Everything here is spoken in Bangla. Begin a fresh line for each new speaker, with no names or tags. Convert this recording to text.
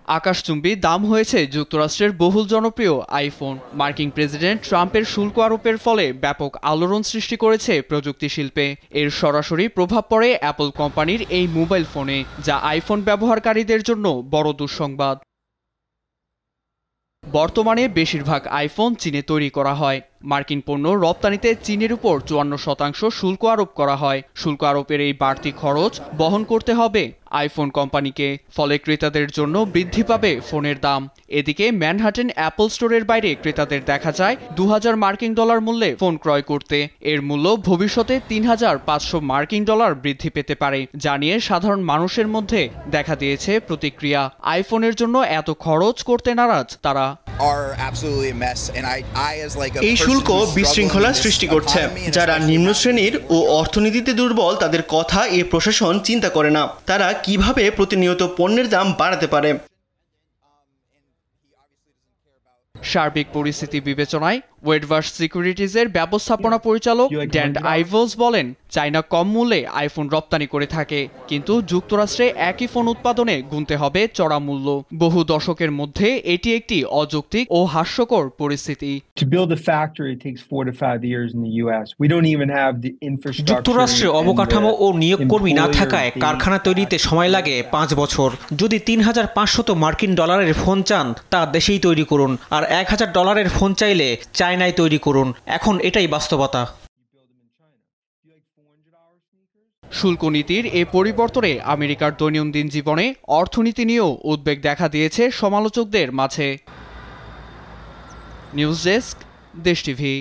আকাশচুম্বী দাম হয়েছে যুক্তরাষ্ট্রের বহুল জনপ্রিয় আইফোন। মার্কিন প্রেসিডেন্ট ট্রাম্পের শুল্ক আরোপের ফলে ব্যাপক আলোড়ন সৃষ্টি করেছে প্রযুক্তি শিল্পে। এর সরাসরি প্রভাব পড়ে অ্যাপল কোম্পানির এই মোবাইল ফোনে, যা আইফোন ব্যবহারকারীদের জন্য বড় দুঃসংবাদ। বর্তমানে বেশিরভাগ আইফোন চীনে তৈরি করা হয়। মার্কিন পণ্য রপ্তানিতে চীনের উপর 54% শুল্ক আরোপ করা হয়। শুল্ক আরোপের এই বাড়তি খরচ বহন করতে হবে আইফোন কোম্পানিকে, ফলে ক্রেতাদের জন্য বৃদ্ধি পাবে ফোনের দাম। এদিকে ম্যানহাটেন অ্যাপল স্টোরের বাইরে ক্রেতাদের দেখা যায় $2000 মূল্যে ফোন ক্রয় করতে। এর মূল্য ভবিষ্যতে $3500 বৃদ্ধি পেতে পারে, যা নিয়ে সাধারণ মানুষের মধ্যে দেখা দিয়েছে প্রতিক্রিয়া। আইফোনের জন্য এত খরচ করতে নারাজ তারা।
এই শুল্ক বিশৃঙ্খলা সৃষ্টি করছে। যারা নিম্ন শ্রেণীর ও অর্থনীতিতে দুর্বল তাদের কথা এ প্রশাসন চিন্তা করে না। তারা কিভাবে প্রতিনিয়ত পণ্যের দাম বাড়াতে পারে।
সার্বিক পরিস্থিতি বিবেচনায় ওয়েডভার্স সিকিউরিটিজের ব্যবস্থাপনা পরিচালক ড্যান আইভলস বলেন, চায়না কম মূল্যে আইফোন রপ্তানি করে থাকে, কিন্তু যুক্তরাষ্ট্রে একই ফোন উৎপাদনে গুনতে হবে চড়া মূল্য। বহু দশকের মধ্যে এটি একটি অযৌক্তিক ও হাস্যকর পরিস্থিতি।
যুক্তরাষ্ট্রে অবকাঠামো ও নিয়োগ কর্মী না থাকায় কারখানা তৈরিতে সময় লাগে 5 বছর। যদি $3500 ফোন চান তা দেশেই তৈরি করুন, আর $1000 ফোন চাইলে চায়নায় তৈরি করুন। এখন এটাই বাস্তবতা।
শুল্ক নীতির এ পরিবর্তনে আমেরিকার দৈনন্দিন জীবনে অর্থনীতি নিয়েও উদ্বেগ দেখা দিয়েছে সমালোচকদের মাঝে। নিউজ ডেস্ক, দেশ টিভি।